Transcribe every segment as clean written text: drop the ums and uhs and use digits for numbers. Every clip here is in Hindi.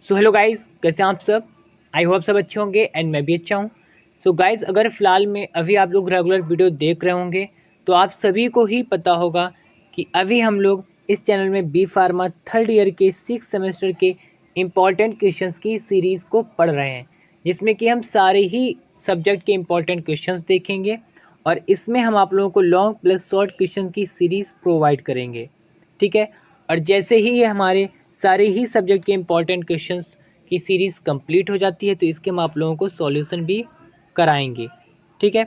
सो हेलो गाइस, कैसे हैं आप सब। आई होप सब अच्छे होंगे एंड मैं भी अच्छा हूँ। सो गाइस, अगर फ़िलहाल में अभी आप लोग रेगुलर वीडियो देख रहे होंगे तो आप सभी को ही पता होगा कि अभी हम लोग इस चैनल में बी फार्मा थर्ड ईयर के 6 सेमेस्टर के इम्पॉर्टेंट क्वेश्चंस की सीरीज़ को पढ़ रहे हैं, जिसमें कि हम सारे ही सब्जेक्ट के इम्पॉर्टेंट क्वेश्चंस देखेंगे और इसमें हम आप लोगों को लॉन्ग प्लस शॉर्ट क्वेश्चन की सीरीज़ प्रोवाइड करेंगे। ठीक है। और जैसे ही ये हमारे सारे ही सब्जेक्ट के इम्पॉर्टेंट क्वेश्चंस की सीरीज़ कंप्लीट हो जाती है तो इसके हम आप लोगों को सॉल्यूशन भी कराएंगे। ठीक है।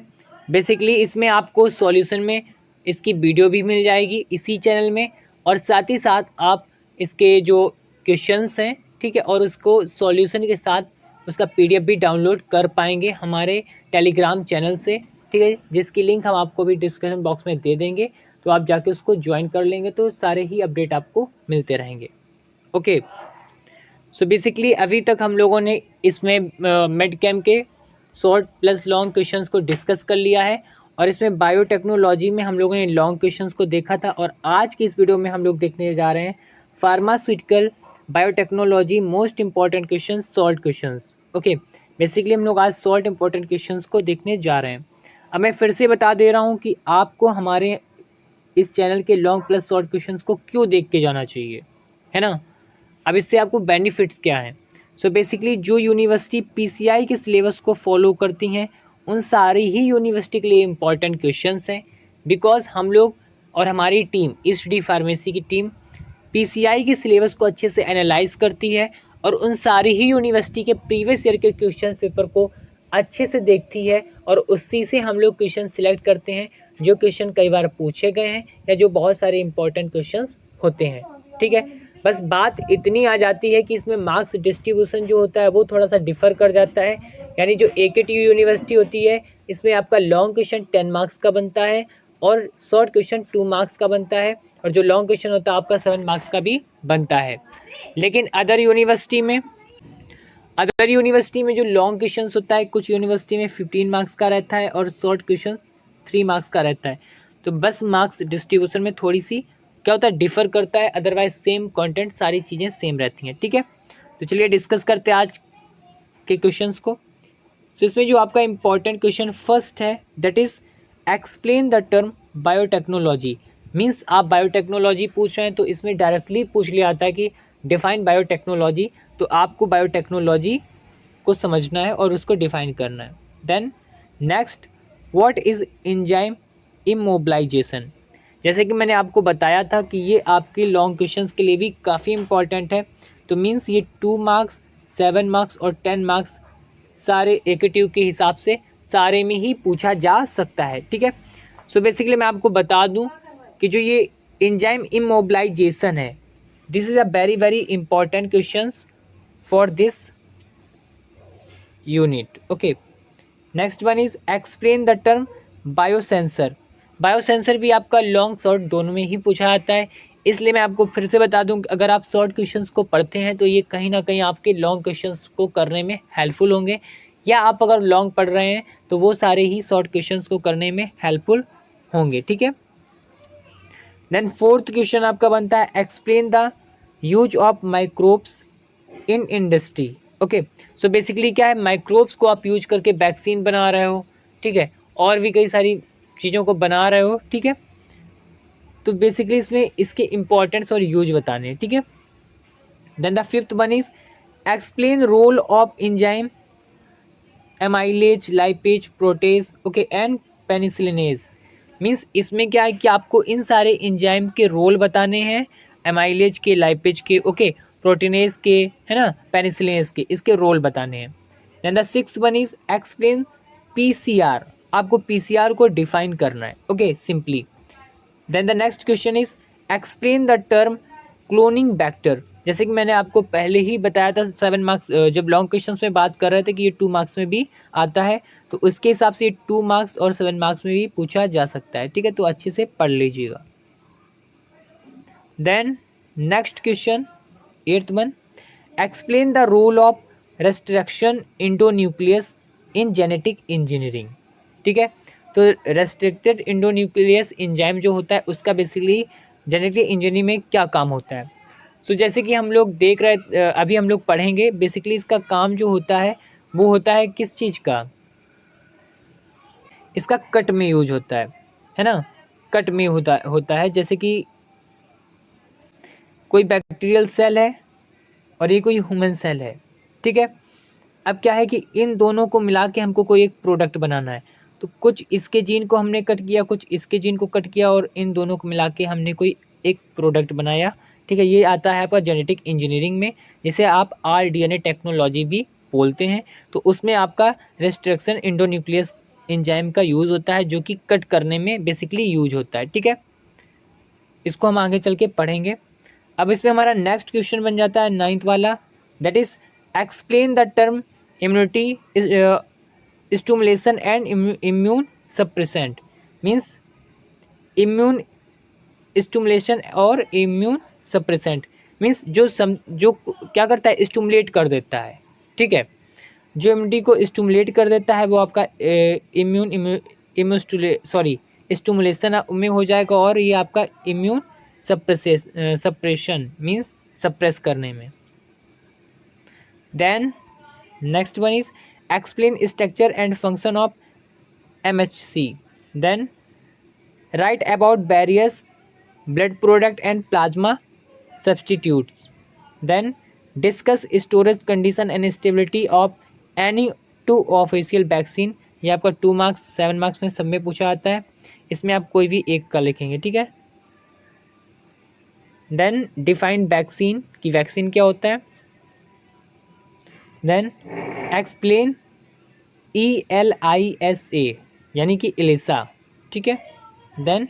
बेसिकली इसमें आपको सॉल्यूशन में इसकी वीडियो भी मिल जाएगी इसी चैनल में, और साथ ही साथ आप इसके जो क्वेश्चंस हैं, ठीक है, और उसको सॉल्यूशन के साथ उसका पीडीएफ भी डाउनलोड कर पाएंगे हमारे टेलीग्राम चैनल से। ठीक है, जिसकी लिंक हम आपको भी डिस्क्रिप्शन बॉक्स में दे देंगे, तो आप जाके उसको ज्वाइन कर लेंगे तो सारे ही अपडेट आपको मिलते रहेंगे। ओके। सो बेसिकली अभी तक हम लोगों ने इसमें मिड कैम के शॉर्ट प्लस लॉन्ग क्वेश्चंस को डिस्कस कर लिया है, और इसमें बायोटेक्नोलॉजी में हम लोगों ने लॉन्ग क्वेश्चंस को देखा था, और आज की इस वीडियो में हम लोग देखने जा रहे हैं pharmaceutical biotechnology most important question short questions. Okay. Basically हम लोग आज शॉर्ट इंपॉर्टेंट क्वेश्चंस को देखने जा रहे हैं। अब मैं फिर से बता दे रहा हूँ कि आपको हमारे इस चैनल के लॉन्ग प्लस शॉर्ट क्वेश्चंस को क्यों देख के जाना चाहिए, है ना। अब इससे आपको बेनिफिट्स क्या हैं। सो बेसिकली जो यूनिवर्सिटी पीसीआई के सिलेबस को फॉलो करती हैं उन सारी ही यूनिवर्सिटी के लिए इम्पॉर्टेंट क्वेश्चंस हैं, बिकॉज हम लोग और हमारी टीम ईस्ट डी फार्मेसी की टीम पीसीआई के सिलेबस को अच्छे से एनालाइज करती है और उन सारी ही यूनिवर्सिटी के प्रीवियस ईयर के क्वेश्चन पेपर को अच्छे से देखती है, और उसी से हम लोग क्वेश्चन सिलेक्ट करते हैं जो क्वेश्चन कई बार पूछे गए हैं या जो बहुत सारे इंपॉर्टेंट क्वेश्चंस होते हैं। ठीक है। बस बात इतनी आ जाती है कि इसमें मार्क्स डिस्ट्रीब्यूशन जो होता है वो थोड़ा सा डिफ़र कर जाता है। यानी जो AKTU यूनिवर्सिटी होती है इसमें आपका लॉन्ग क्वेश्चन 10 मार्क्स का बनता है और शॉर्ट क्वेश्चन 2 मार्क्स का बनता है, और जो लॉन्ग क्वेश्चन होता है आपका 7 मार्क्स का भी बनता है। लेकिन अदर यूनिवर्सिटी में जो लॉन्ग क्वेश्चन होता है, कुछ यूनिवर्सिटी में 15 मार्क्स का रहता है और शॉर्ट क्वेश्चन 3 मार्क्स का रहता है। तो बस मार्क्स डिस्ट्रीब्यूशन में थोड़ी सी क्या होता है, डिफ़र करता है, अदरवाइज सेम कंटेंट सारी चीज़ें सेम रहती हैं। ठीक है। तो चलिए डिस्कस करते हैं आज के क्वेश्चंस को। सो इसमें जो आपका इम्पॉर्टेंट क्वेश्चन फर्स्ट है that is explain the term biotechnology. Means आप बायोटेक्नोलॉजी पूछ रहे हैं तो इसमें डायरेक्टली पूछ लिया जाता है कि डिफाइन बायोटेक्नोलॉजी, तो आपको बायोटेक्नोलॉजी को समझना है और उसको डिफाइन करना है। Then next, what is enzyme immobilization. जैसे कि मैंने आपको बताया था कि ये आपके लॉन्ग क्वेश्चंस के लिए भी काफ़ी इंपॉर्टेंट है, तो मीन्स ये 2 मार्क्स 7 मार्क्स और 10 मार्क्स सारे AKTU के हिसाब से सारे में ही पूछा जा सकता है। ठीक है। सो बेसिकली मैं आपको बता दूं कि जो ये एंजाइम इमोबिलाइजेशन है, this is a very very important questions for this unit. Okay. Next one is explain the term biosensor. Biosensor भी आपका लॉन्ग शॉर्ट दोनों में ही पूछा जाता है, इसलिए मैं आपको फिर से बता दूं कि अगर आप शॉर्ट क्वेश्चंस को पढ़ते हैं तो ये कहीं ना कहीं आपके लॉन्ग क्वेश्चंस को करने में हेल्पफुल होंगे, या आप अगर लॉन्ग पढ़ रहे हैं तो वो सारे ही शॉर्ट क्वेश्चंस को करने में हेल्पफुल होंगे। ठीक है। देन फोर्थ क्वेश्चन आपका बनता है explain the use of microbes in industry. Okay. So basically क्या है, माइक्रोब्स को आप यूज करके वैक्सीन बना रहे हो, ठीक है, और भी कई सारी चीज़ों को बना रहे हो। ठीक है। तो बेसिकली इसमें इसके इम्पोर्टेंस और यूज बताने हैं। ठीक है। Then the fifth one is explain role of enzyme amylase lipase protease, okay, and penicillinase. Means इसमें क्या है कि आपको इन सारे एंजाइम के रोल बताने हैं, एमाइलेज के, लाइपेज के, ओके, प्रोटीनेज के, है ना, पेनिसिलिनेज के, इसके रोल बताने हैं। Then the six one is explain PCR। आपको PCR को डिफाइन करना है, okay, simply. Then the next question is explain the term cloning vector. जैसे कि मैंने आपको पहले ही बताया था 7 मार्क्स, जब लॉन्ग क्वेश्चंस में बात कर रहे थे कि ये 2 मार्क्स में भी आता है, तो उसके हिसाब से 2 मार्क्स और 7 मार्क्स में भी पूछा जा सकता है। ठीक है। तो अच्छे से पढ़ लीजिएगा। Then next question, eighth one, explain the role of restriction endonuclease in genetic engineering. ठीक है। तो रेस्ट्रिक्टेड इंडोन्यूक्लियस एंजाइम जो होता है उसका बेसिकली जेनेटिक इंजीनियरिंग में क्या काम होता है। सो जैसे कि हम लोग देख रहे अभी हम लोग पढ़ेंगे बेसिकली इसका काम जो होता है वो होता है किस चीज़ का, इसका कट में यूज होता है ना, कट में होता है। जैसे कि कोई बैक्टीरियल सेल है और ये कोई ह्यूमन सेल है, ठीक है। अब क्या है कि इन दोनों को मिला के हमको कोई एक प्रोडक्ट बनाना है, तो कुछ इसके जीन को हमने कट किया, कुछ इसके जीन को कट किया और इन दोनों को मिला के हमने कोई एक प्रोडक्ट बनाया, ठीक है। ये आता है आपका जेनेटिक इंजीनियरिंग में, जिसे आप आरडीएनए टेक्नोलॉजी भी बोलते हैं। तो उसमें आपका रेस्ट्रिक्शन एंडोन्यूक्लियस एंजाइम का यूज़ होता है, जो कि कट करने में बेसिकली यूज होता है, ठीक है। इसको हम आगे चल के पढ़ेंगे। अब इसमें हमारा नेक्स्ट क्वेश्चन बन जाता है 9th वाला, that is explain the term immunity stimulation and immune suppressant. Means immune stimulation और इम्यून सप्रेसेंट मीन्स जो क्या करता है, स्टिमुलेट कर देता है, ठीक है। जो इम्यूनिटी को स्टिमुलेट कर देता है वो आपका स्टिमुलेशन में हो जाएगा, और ये आपका इम्यून सप्रेशन मीन्स सप्रेस करने में। Then next one is explain structure and function of MHC। Then write about various blood product and plasma substitutes. Then discuss storage condition and stability of any 2 official vaccine. ये आपका 2 मार्क्स 7 मार्क्स में सब में पूछा आता है, इसमें आप कोई भी एक का लिखेंगे, ठीक है। देन डिफाइन वैक्सीन की वैक्सीन क्या होता है। देन एक्सप्लेन ELISA यानी कि इलिसा, ठीक है। Then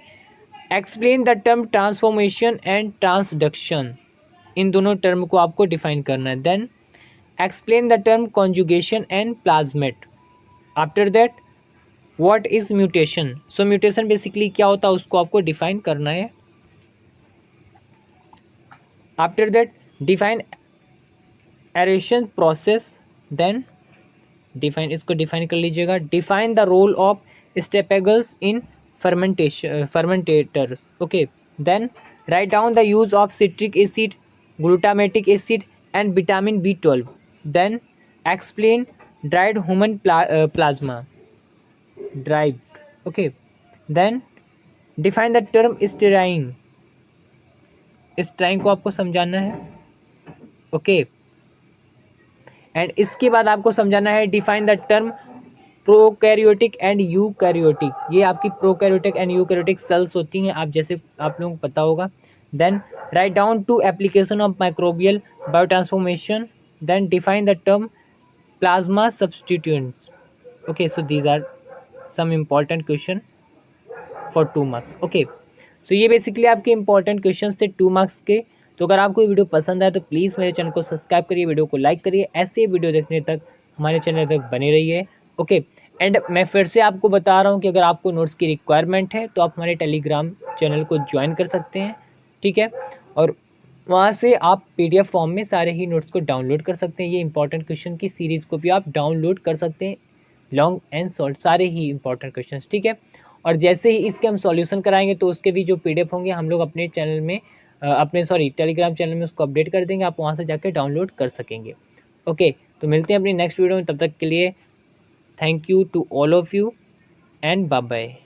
explain the term transformation and transduction, इन दोनों टर्म को आपको डिफाइन करना है। Then explain the term conjugation and plasmid. After that what is mutation. So mutation basically क्या होता है उसको आपको डिफाइन करना है। After that define aeration process. Then define, इसको डिफाइन कर लीजिएगा, define the role of spargers in fermentators, okay. Then write down the use of citric acid, glutamatic acid and vitamin B12. Then explain dried human plasma, dried, okay. Then define the term स्टेराइन, स्टेराइन को आपको समझाना है, ओके। एंड इसके बाद आपको समझाना है define the term prokaryotic and eukaryotic. ये आपकी प्रोकैरियोटिक एंड यूकैरियोटिक सेल्स होती हैं, आप जैसे आप लोगों को पता होगा। Then write down 2 application of microbial biotransformation. Then define the term plasma substituents, okay. So these are some important question for 2 marks, okay. So ये बेसिकली आपके इंपॉर्टेंट क्वेश्चन थे 2 मार्क्स के। तो अगर आपको वीडियो पसंद आए तो प्लीज़ मेरे चैनल को सब्सक्राइब करिए, वीडियो को लाइक करिए, ऐसे वीडियो देखने तक हमारे चैनल तक बने रहिए, ओके। एंड मैं फिर से आपको बता रहा हूँ कि अगर आपको नोट्स की रिक्वायरमेंट है तो आप हमारे टेलीग्राम चैनल को ज्वाइन कर सकते हैं, ठीक है। और वहाँ से आप PDF फॉर्म में सारे ही नोट्स को डाउनलोड कर सकते हैं। ये इंपॉर्टेंट क्वेश्चन की सीरीज़ को भी आप डाउनलोड कर सकते हैं, लॉन्ग एंड शॉर्ट सारे ही इंपॉर्टेंट क्वेश्चन, ठीक है। और जैसे ही इसके हम सॉल्यूशन कराएंगे तो उसके भी जो PDF होंगे हम लोग अपने चैनल में टेलीग्राम चैनल में उसको अपडेट कर देंगे, आप वहाँ से जाके डाउनलोड कर सकेंगे, ओके। तो मिलते हैं अपनी नेक्स्ट वीडियो में, तब तक के लिए thank you to all of you and bye bye.